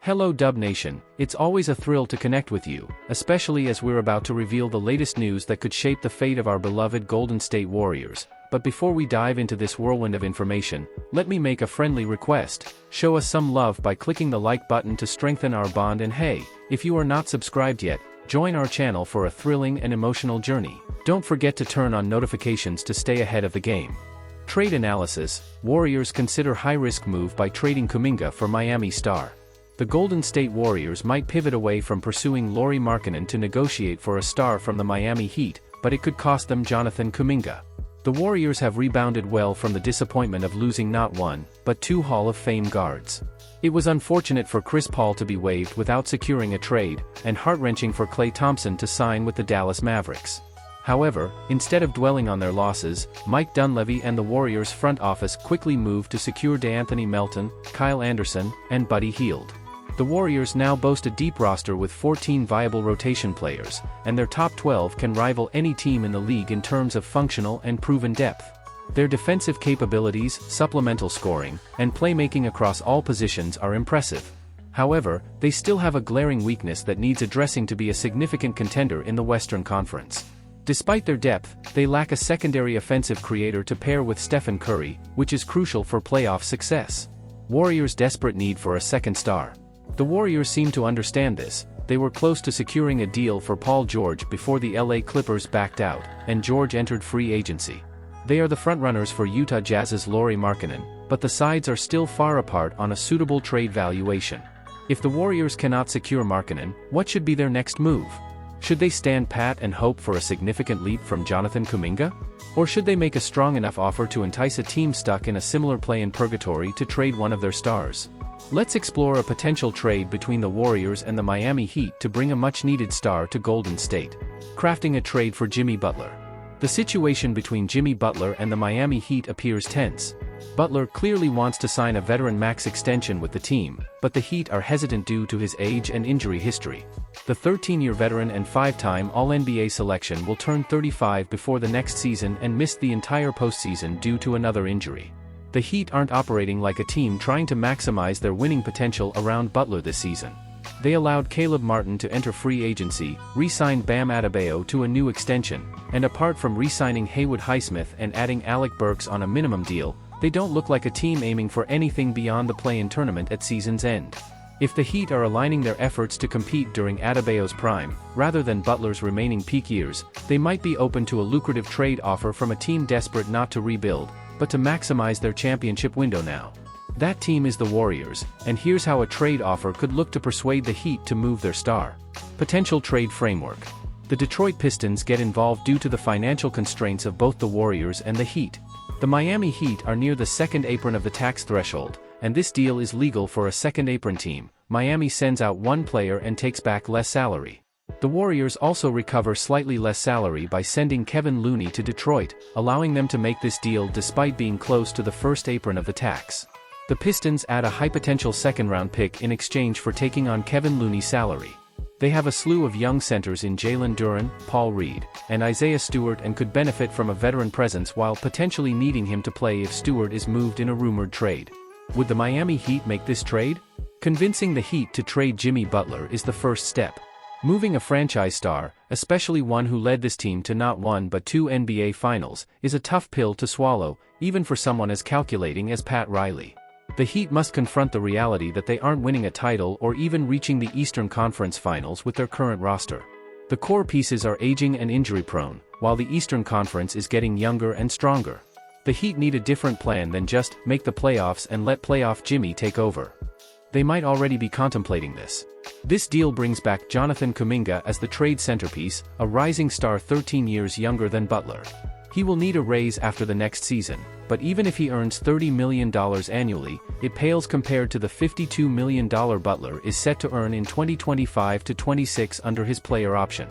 Hello Dub Nation, it's always a thrill to connect with you, especially as we're about to reveal the latest news that could shape the fate of our beloved Golden State Warriors. But before we dive into this whirlwind of information, let me make a friendly request. Show us some love by clicking the like button to strengthen our bond, and hey, if you are not subscribed yet, join our channel for a thrilling and emotional journey. Don't forget to turn on notifications to stay ahead of the game. Trade analysis: Warriors consider high-risk move by trading Kuminga for Miami star. The Golden State Warriors might pivot away from pursuing Lauri Markkanen to negotiate for a star from the Miami Heat, but it could cost them Jonathan Kuminga. The Warriors have rebounded well from the disappointment of losing not one, but two Hall of Fame guards. It was unfortunate for Chris Paul to be waived without securing a trade, and heart-wrenching for Klay Thompson to sign with the Dallas Mavericks. However, instead of dwelling on their losses, Mike Dunleavy and the Warriors front office quickly moved to secure DeAnthony Melton, Kyle Anderson, and Buddy Hield. The Warriors now boast a deep roster with 14 viable rotation players, and their top 12 can rival any team in the league in terms of functional and proven depth. Their defensive capabilities, supplemental scoring, and playmaking across all positions are impressive. However, they still have a glaring weakness that needs addressing to be a significant contender in the Western Conference. Despite their depth, they lack a secondary offensive creator to pair with Stephen Curry, which is crucial for playoff success. Warriors' desperate need for a second star. The Warriors seem to understand this. They were close to securing a deal for Paul George before the LA Clippers backed out, and George entered free agency. They are the frontrunners for Utah Jazz's Lauri Markkanen, but the sides are still far apart on a suitable trade valuation. If the Warriors cannot secure Markkanen, what should be their next move? Should they stand pat and hope for a significant leap from Jonathan Kuminga? Or should they make a strong enough offer to entice a team stuck in a similar play in purgatory to trade one of their stars? Let's explore a potential trade between the Warriors and the Miami Heat to bring a much-needed star to Golden State. Crafting a trade for Jimmy Butler. The situation between Jimmy Butler and the Miami Heat appears tense. Butler clearly wants to sign a veteran max extension with the team, but the Heat are hesitant due to his age and injury history. The 13-year veteran and 5-time All-NBA selection will turn 35 before the next season and miss the entire postseason due to another injury. The Heat aren't operating like a team trying to maximize their winning potential around Butler this season. They allowed Caleb Martin to enter free agency, re-signed Bam Adebayo to a new extension, and apart from re-signing Haywood Highsmith and adding Alec Burks on a minimum deal, they don't look like a team aiming for anything beyond the play-in tournament at season's end. If the Heat are aligning their efforts to compete during Adebayo's prime, rather than Butler's remaining peak years, they might be open to a lucrative trade offer from a team desperate not to rebuild, but to maximize their championship window now. That team is the Warriors, and here's how a trade offer could look to persuade the Heat to move their star. Potential trade framework. The Detroit Pistons get involved due to the financial constraints of both the Warriors and the Heat. The Miami Heat are near the second apron of the tax threshold, and this deal is legal for a second apron team. Miami sends out one player and takes back less salary. The Warriors also recover slightly less salary by sending Kevin Looney to Detroit, allowing them to make this deal despite being close to the first apron of the tax. The Pistons add a high-potential second-round pick in exchange for taking on Kevin Looney's salary. They have a slew of young centers in Jalen Duren, Paul Reed, and Isaiah Stewart, and could benefit from a veteran presence while potentially needing him to play if Stewart is moved in a rumored trade. Would the Miami Heat make this trade? Convincing the Heat to trade Jimmy Butler is the first step. Moving a franchise star, especially one who led this team to not one but two NBA Finals, is a tough pill to swallow, even for someone as calculating as Pat Riley. The Heat must confront the reality that they aren't winning a title or even reaching the Eastern Conference Finals with their current roster. The core pieces are aging and injury-prone, while the Eastern Conference is getting younger and stronger. The Heat need a different plan than just make the playoffs and let playoff Jimmy take over. They might already be contemplating this. This deal brings back Jonathan Kuminga as the trade centerpiece, a rising star 13 years younger than Butler. He will need a raise after the next season, but even if he earns $30 million annually, it pales compared to the $52 million Butler is set to earn in 2025 to 26 under his player option.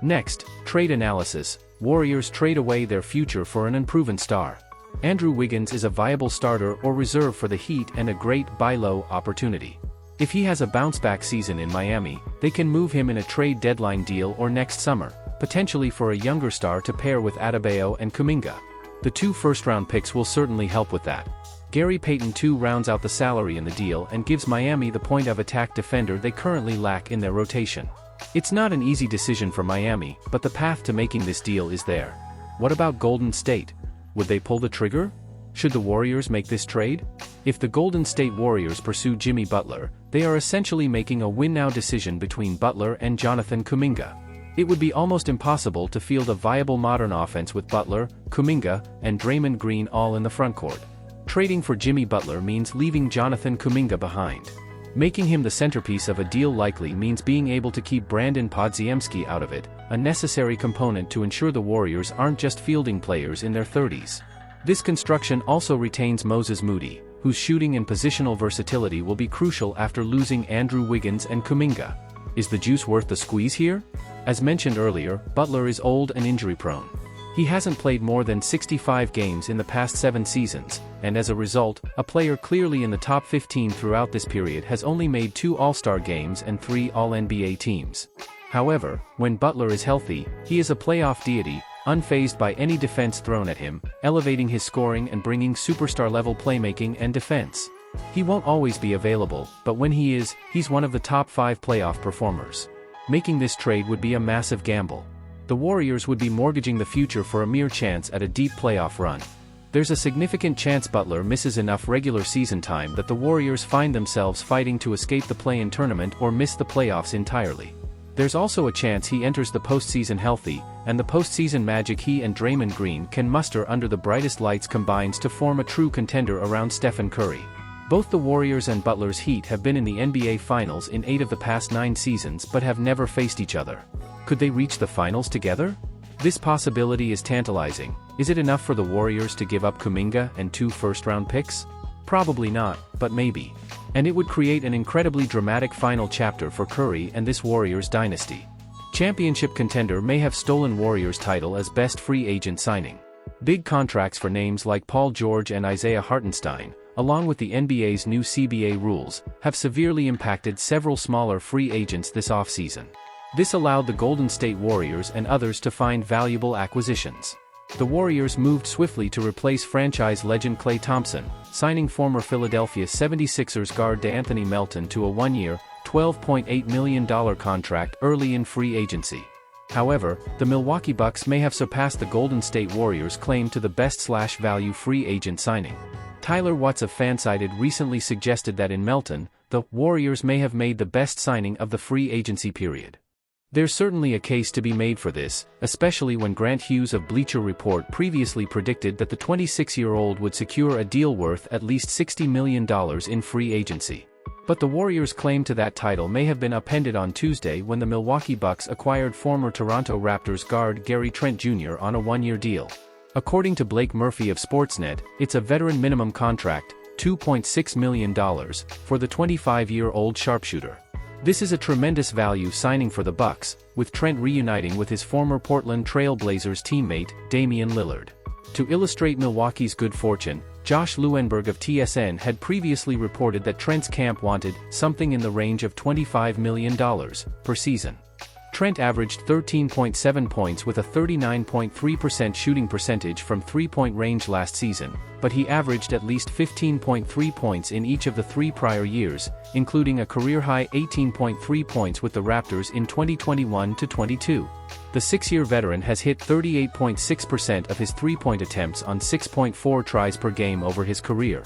Next, trade analysis. Warriors trade away their future for an unproven star. Andrew Wiggins is a viable starter or reserve for the Heat and a great buy low opportunity. If he has a bounce-back season in Miami, they can move him in a trade deadline deal or next summer, potentially for a younger star to pair with Adebayo and Kuminga. The two first-round picks will certainly help with that. Gary Payton II rounds out the salary in the deal and gives Miami the point-of-attack defender they currently lack in their rotation. It's not an easy decision for Miami, but the path to making this deal is there. What about Golden State? Would they pull the trigger? Should the Warriors make this trade? If the Golden State Warriors pursue Jimmy Butler, they are essentially making a win-now decision between Butler and Jonathan Kuminga. It would be almost impossible to field a viable modern offense with Butler, Kuminga, and Draymond Green all in the frontcourt. Trading for Jimmy Butler means leaving Jonathan Kuminga behind. Making him the centerpiece of a deal likely means being able to keep Brandon Podziemski out of it, a necessary component to ensure the Warriors aren't just fielding players in their 30s. This construction also retains Moses Moody, whose shooting and positional versatility will be crucial after losing Andrew Wiggins and Kuminga. Is the juice worth the squeeze here? As mentioned earlier, Butler is old and injury-prone. He hasn't played more than 65 games in the past 7 seasons, and as a result, a player clearly in the top 15 throughout this period has only made 2 All-Star games and 3 All-NBA teams. However, when Butler is healthy, he is a playoff deity, unfazed by any defense thrown at him, elevating his scoring and bringing superstar-level playmaking and defense. He won't always be available, but when he is, he's one of the top 5 playoff performers. Making this trade would be a massive gamble. The Warriors would be mortgaging the future for a mere chance at a deep playoff run. There's a significant chance Butler misses enough regular season time that the Warriors find themselves fighting to escape the play-in tournament or miss the playoffs entirely. There's also a chance he enters the postseason healthy, and the postseason magic he and Draymond Green can muster under the brightest lights combines to form a true contender around Stephen Curry. Both the Warriors and Butler's Heat have been in the NBA Finals in 8 of the past 9 seasons but have never faced each other. Could they reach the finals together? This possibility is tantalizing. Is it enough for the Warriors to give up Kuminga and 2 first-round picks? Probably not, but maybe. And it would create an incredibly dramatic final chapter for Curry and this Warriors dynasty. Championship contender may have stolen Warriors title as best free agent signing. Big contracts for names like Paul George and Isaiah Hartenstein, along with the NBA's new CBA rules, have severely impacted several smaller free agents this offseason. This allowed the Golden State Warriors and others to find valuable acquisitions. The Warriors moved swiftly to replace franchise legend Klay Thompson, signing former Philadelphia 76ers guard DeAnthony Melton to a 1-year, $12.8 million contract early in free agency. However, the Milwaukee Bucks may have surpassed the Golden State Warriors' claim to the best/value free agent signing. Tyler Watts of Fansided recently suggested that in Melton, the Warriors may have made the best signing of the free agency period. There's certainly a case to be made for this, especially when Grant Hughes of Bleacher Report previously predicted that the 26-year-old would secure a deal worth at least $60 million in free agency. But the Warriors' claim to that title may have been upended on Tuesday when the Milwaukee Bucks acquired former Toronto Raptors guard Gary Trent Jr. on a 1-year deal. According to Blake Murphy of Sportsnet, it's a veteran minimum contract, $2.6 million, for the 25-year-old sharpshooter. This is a tremendous value signing for the Bucks, with Trent reuniting with his former Portland Trail Blazers teammate, Damian Lillard. To illustrate Milwaukee's good fortune, Josh Lewenberg of TSN had previously reported that Trent's camp wanted something in the range of $25 million per season. Trent averaged 13.7 points with a 39.3% shooting percentage from three-point range last season, but he averaged at least 15.3 points in each of the 3 prior years, including a career-high 18.3 points with the Raptors in 2021-22. The 6-year veteran has hit 38.6% of his three-point attempts on 6.4 tries per game over his career.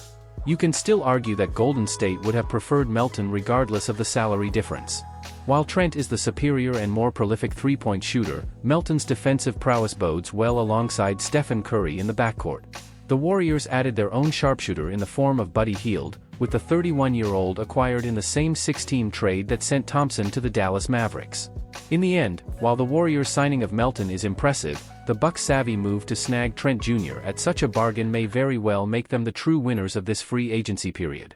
You can still argue that Golden State would have preferred Melton regardless of the salary difference. While Trent is the superior and more prolific three-point shooter, Melton's defensive prowess bodes well alongside Stephen Curry in the backcourt. The Warriors added their own sharpshooter in the form of Buddy Hield, with the 31-year-old acquired in the same 6-team trade that sent Thompson to the Dallas Mavericks. In the end, while the Warriors' signing of Melton is impressive, the Bucks' savvy move to snag Trent Jr. at such a bargain may very well make them the true winners of this free agency period.